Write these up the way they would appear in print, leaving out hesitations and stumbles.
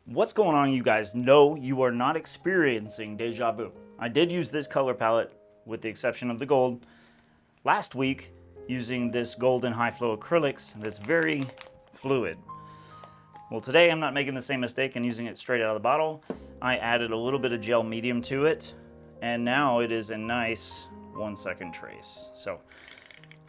What's going on, you guys? No, you are not experiencing deja vu. I did use this color palette, with the exception of the gold, last week using this golden high flow acrylics that's very fluid. Well, today I'm not making the same mistake and using it straight out of the bottle. I added a little bit of gel medium to it, and now it is a nice 1 second trace. So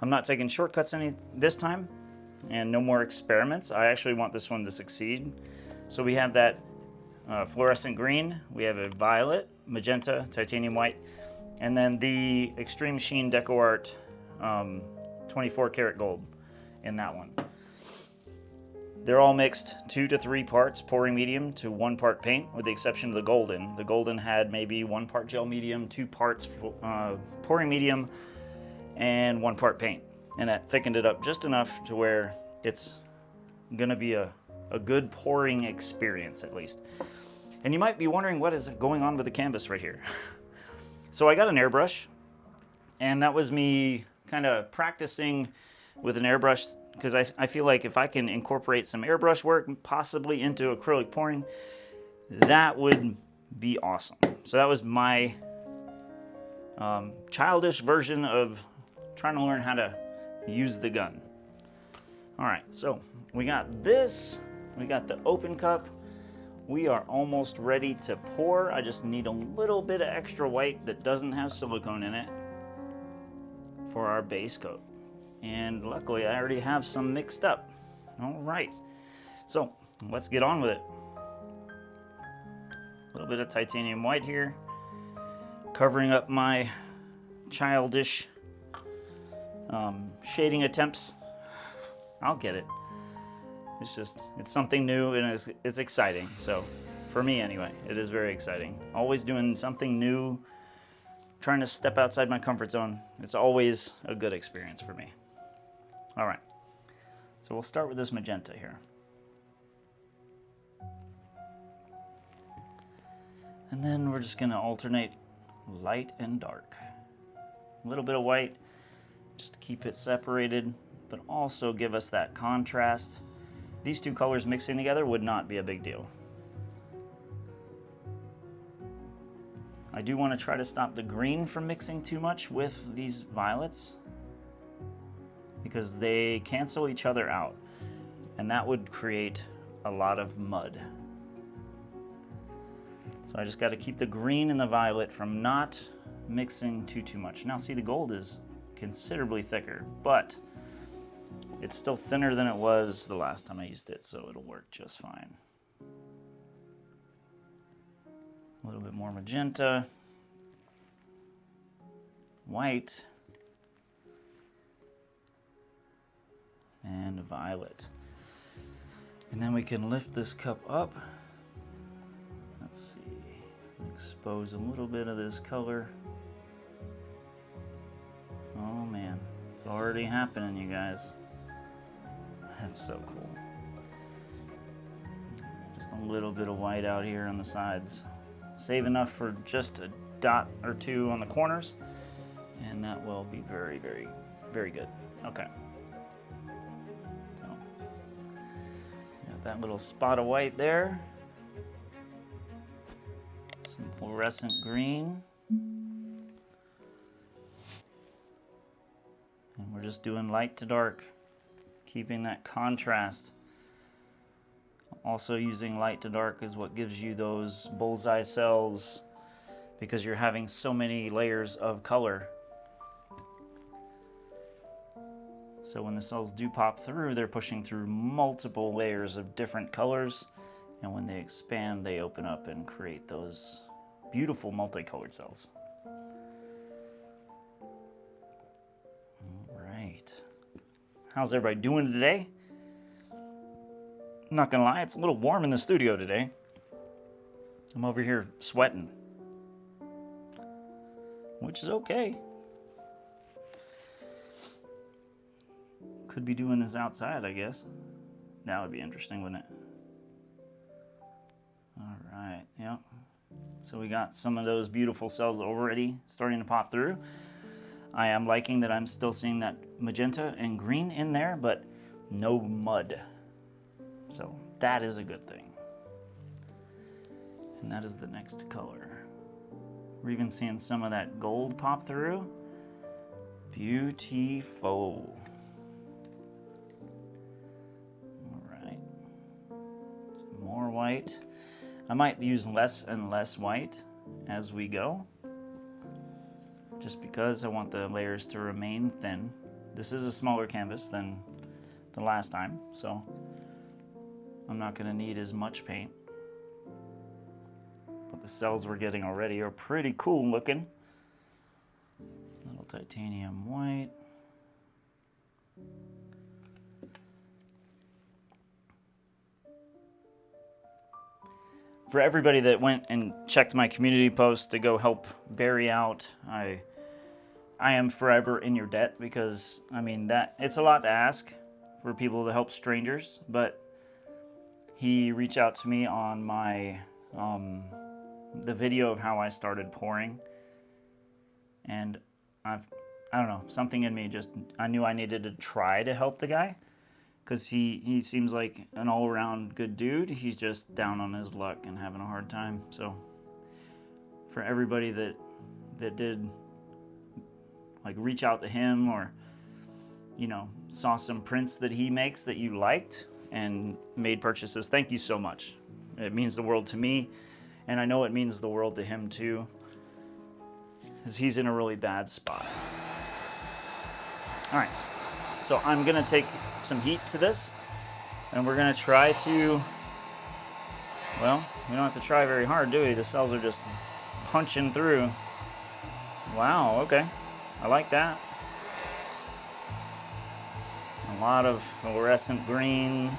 I'm not taking shortcuts this time, and no more experiments. I actually want this one to succeed. So we have that fluorescent green, we have a violet, magenta, titanium white, and then the Extreme Sheen Deco Art 24 karat gold in that one. They're all mixed 2 to 3 parts pouring medium to 1 part paint, with the exception of the golden. The golden had maybe 1 part gel medium, 2 parts pouring medium, and 1 part paint. And that thickened it up just enough to where it's gonna be a good pouring experience, at least. And you might be wondering what is going on with the canvas right here. So I got an airbrush, and that was me kind of practicing with an airbrush, because I feel like if I can incorporate some airbrush work possibly into acrylic pouring, that would be awesome. So that was my childish version of trying to learn how to use the gun. All right, so we got this. We got the open cup. We are almost ready to pour. I just need a little bit of extra white that doesn't have silicone in it for our base coat. And luckily I already have some mixed up. All right, so let's get on with it. A little bit of titanium white here, covering up my childish shading attempts. I'll get it. It's something new and it's exciting. So for me anyway, it is very exciting. Always doing something new, trying to step outside my comfort zone. It's always a good experience for me. All right, so we'll start with this magenta here. And then we're just gonna alternate light and dark. A little bit of white, just to keep it separated, but also give us that contrast. These two colors mixing together would not be a big deal. I do want to try to stop the green from mixing too much with these violets, because they cancel each other out, and that would create a lot of mud. So I just got to keep the green and the violet from not mixing too much. Now see, the gold is considerably thicker, but it's still thinner than it was the last time I used it, so it'll work just fine. A little bit more magenta, white, and violet. And then we can lift this cup up. Let's see, expose a little bit of this color. Oh man, it's already happening, you guys. That's so cool. Just a little bit of white out here on the sides. Save enough for just a dot or two on the corners, and that will be very, very, very good. Okay. So, got that little spot of white there. Some fluorescent green. And we're just doing light to dark, keeping that contrast. Also using light to dark is what gives you those bullseye cells, because you're having so many layers of color. So when the cells do pop through, they're pushing through multiple layers of different colors, and when they expand, they open up and create those beautiful multicolored cells. All right. How's everybody doing today? I'm not gonna lie, it's a little warm in the studio today. I'm over here sweating, which is okay. Could be doing this outside, I guess. That would be interesting, wouldn't it? All right, yeah. So we got some of those beautiful cells already starting to pop through. I am liking that I'm still seeing that magenta and green in there, but no mud. So that is a good thing. And that is the next color. We're even seeing some of that gold pop through. Beautiful. All right. Some more white. I might use less and less white as we go, just because I want the layers to remain thin. This is a smaller canvas than the last time, so I'm not going to need as much paint. But the cells we're getting already are pretty cool looking. Little titanium white. For everybody that went and checked my community post to go help Barry out, I am forever in your debt, because I mean that it's a lot to ask for people to help strangers, but he reached out to me on my the video of how I started pouring, and I don't know, something in me just, I knew I needed to try to help the guy, because he seems like an all-around good dude. He's just down on his luck and having a hard time. So for everybody that did like reach out to him, or you know, saw some prints that he makes that you liked and made purchases, thank you so much. It means the world to me, and I know it means the world to him too, because he's in a really bad spot. All right, so I'm gonna take some heat to this, and we're gonna try to, well, we don't have to try very hard, do we? The cells are just punching through. Wow, okay, I like that. A lot of fluorescent green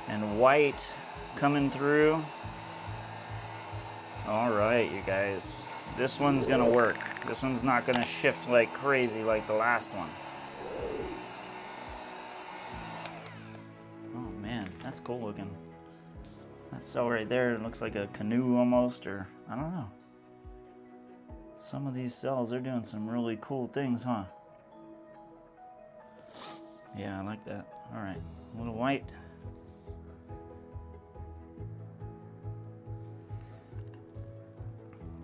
and white coming through. All right, you guys, this one's gonna work. This one's not gonna shift like crazy like the last one. Oh man, that's cool looking. That cell right there, it looks like a canoe almost, or I don't know. Some of these cells are doing some really cool things, huh? Yeah, I like that. All right, a little white.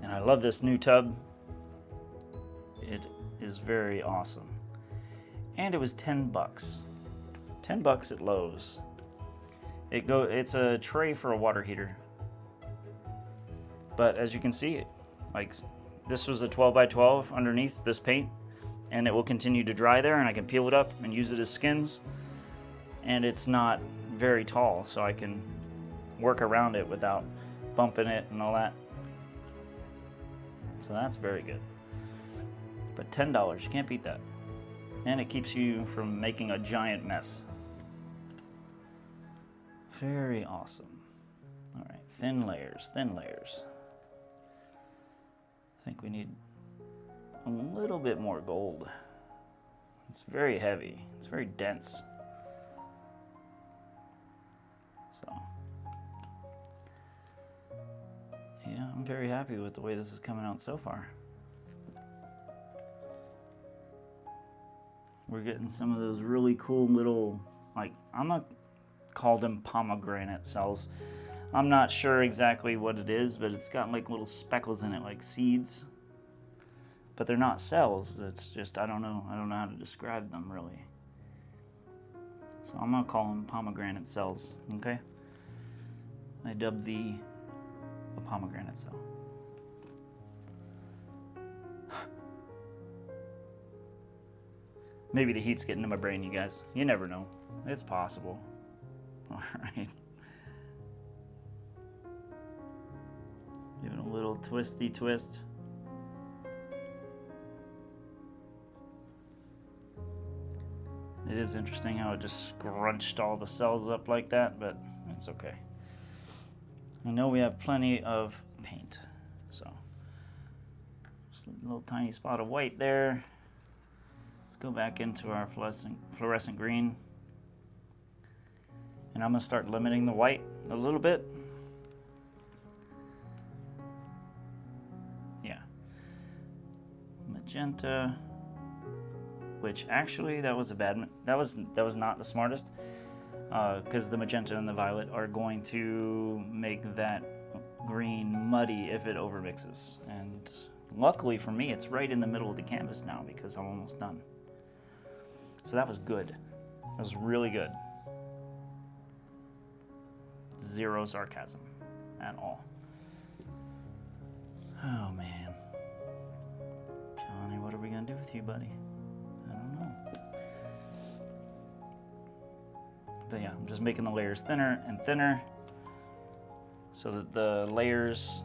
And I love this new tub. It is very awesome. And it was 10 bucks. 10 bucks at Lowe's. It's a tray for a water heater. But as you can see, like this was a 12 by 12 underneath this paint, and it will continue to dry there, and I can peel it up and use it as skins. And it's not very tall, so I can work around it without bumping it and all that. So that's very good. But $10, you can't beat that. And it keeps you from making a giant mess. Very awesome. All right, thin layers, thin layers. I think we need a little bit more gold. It's very heavy, it's very dense. So, yeah, I'm very happy with the way this is coming out so far. We're getting some of those really cool little, like, I'm gonna call them pomegranate cells. I'm not sure exactly what it is, but it's got like little speckles in it, like seeds. But they're not cells. It's just, I don't know how to describe them really. So I'm gonna call them pomegranate cells, okay? I dub thee a pomegranate cell. Maybe the heat's getting to my brain, you guys. You never know. It's possible. All right. Give it a little twisty twist. It is interesting how it just scrunched all the cells up like that, but it's okay. I know we have plenty of paint, so just a little tiny spot of white there. Let's go back into our fluorescent green. And I'm gonna start limiting the white a little bit. Yeah. Magenta, which actually that was not the smartest, because the magenta and the violet are going to make that green muddy if it overmixes. And luckily for me, it's right in the middle of the canvas now because I'm almost done. So that was good. That was really good. Zero sarcasm at all. Oh man. Johnny, what are we gonna do with you, buddy? I don't know. But yeah, I'm just making the layers thinner and thinner so that the layers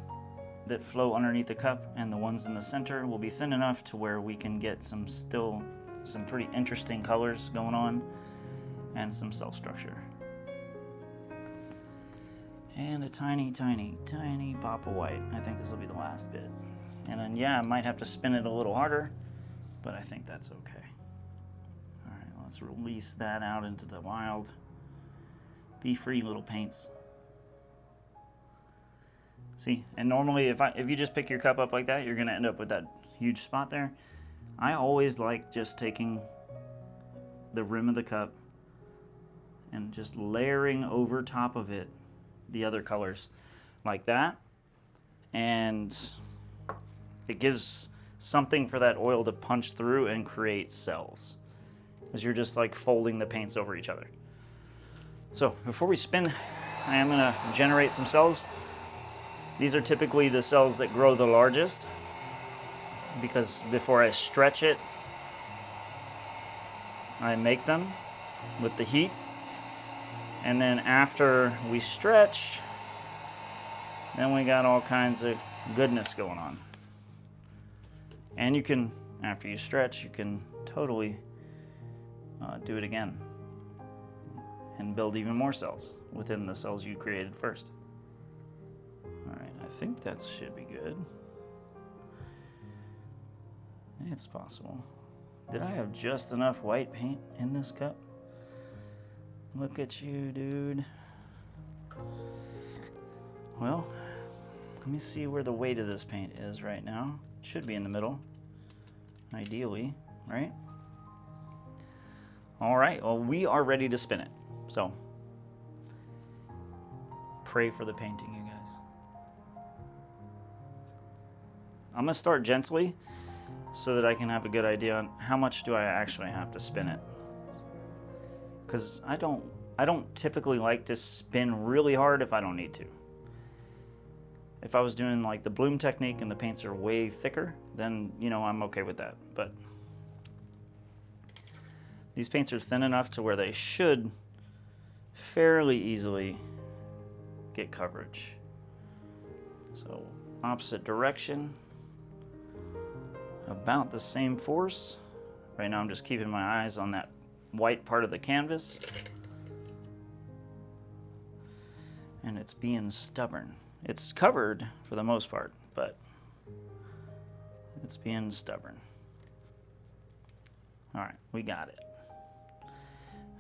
that flow underneath the cup and the ones in the center will be thin enough to where we can get some pretty interesting colors going on and some cell structure. And a tiny, tiny, tiny pop of white. I think this will be the last bit. And then, yeah, I might have to spin it a little harder, but I think that's okay. All right, let's release that out into the wild. Be free, little paints. See, and normally if you just pick your cup up like that, you're gonna end up with that huge spot there. I always like just taking the rim of the cup and just layering over top of it the other colors like that, and it gives something for that oil to punch through and create cells as you're just like folding the paints over each other. So before we spin, I am gonna generate some cells. These are typically the cells that grow the largest because before I stretch it, I make them with the heat. And then after we stretch, then we got all kinds of goodness going on. And you can, after you stretch, you can totally do it again and build even more cells within the cells you created first. All right, I think that should be good. It's possible. Did I have just enough white paint in this cup? Look at you, dude. Well, let me see where the weight of this paint is right now. It should be in the middle, ideally, right? All right, well, we are ready to spin it. So, pray for the painting, you guys. I'm gonna start gently so that I can have a good idea on how much do I actually have to spin it. Because I don't typically like to spin really hard if I don't need to. If I was doing like the bloom technique and the paints are way thicker, then, you know, I'm okay with that. But these paints are thin enough to where they should fairly easily get coverage. So opposite direction, about the same force. Right now I'm just keeping my eyes on that white part of the canvas, and it's being stubborn. It's covered for the most part, but it's being stubborn. All right, we got it.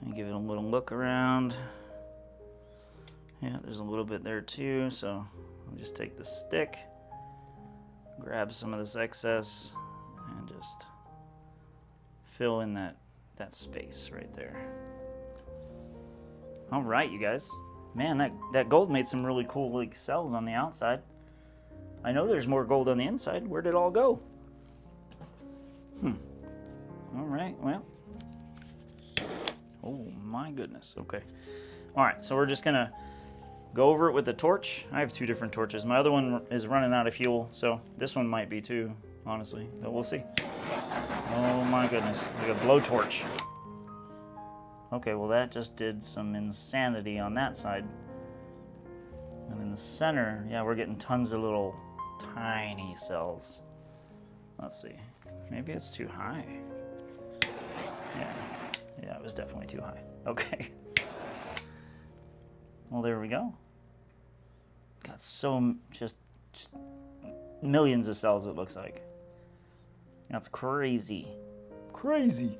And give it a little look around. Yeah, there's a little bit there too, so I'll just take the stick, grab some of this excess, and just fill in that space right there. All right, you guys. Man, that gold made some really cool like cells on the outside. I know there's more gold on the inside. Where did it all go? All right, well. Oh my goodness, okay. All right, so we're just gonna go over it with the torch. I have two different torches. My other one is running out of fuel, so this one might be too, honestly, but we'll see. Oh my goodness, like a blowtorch. Okay, well that just did some insanity on that side. And in the center, yeah, we're getting tons of little tiny cells. Let's see, maybe it's too high. Yeah, it was definitely too high. Okay. Well, there we go. Got so just millions of cells, it looks like. That's crazy. Crazy.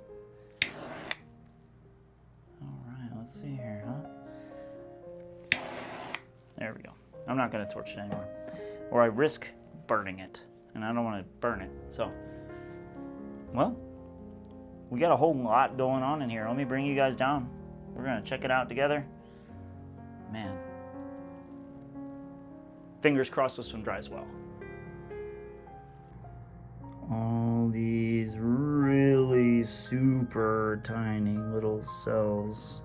All right, let's see here, huh? There we go. I'm not gonna torch it anymore, or I risk burning it, and I don't want to burn it. So, well, we got a whole lot going on in here. Let me bring you guys down. We're gonna check it out together. Man, Fingers crossed this one dries well. All these really super tiny little cells.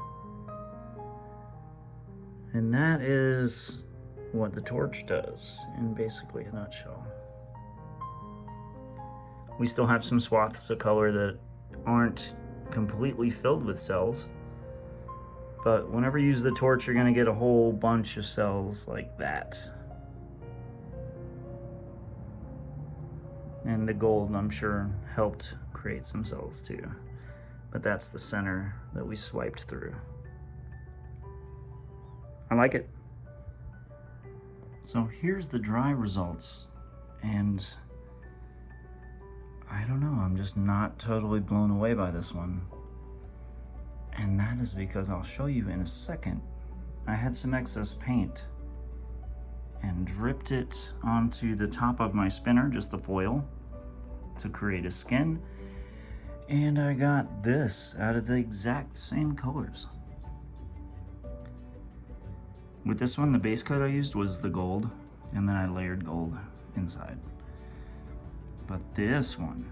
And that is what the torch does in basically a nutshell. We still have some swaths of color that aren't completely filled with cells, but whenever you use the torch, you're going to get a whole bunch of cells like that. And the gold, I'm sure, helped create some cells too, but that's the center that we swiped through. I like it. So here's the dry results, and I don't know, I'm just not totally blown away by this one. And that is because I'll show you in a second. I had some excess paint and dripped it onto the top of my spinner, just the foil, to create a skin. And I got this out of the exact same colors. With this one, the base coat I used was the gold, and then I layered gold inside. But this one,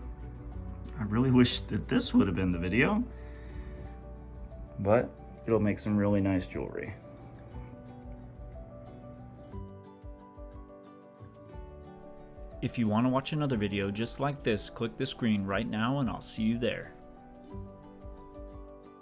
I really wish that this would have been the video, but it'll make some really nice jewelry. If you want to watch another video just like this, click the screen right now and I'll see you there.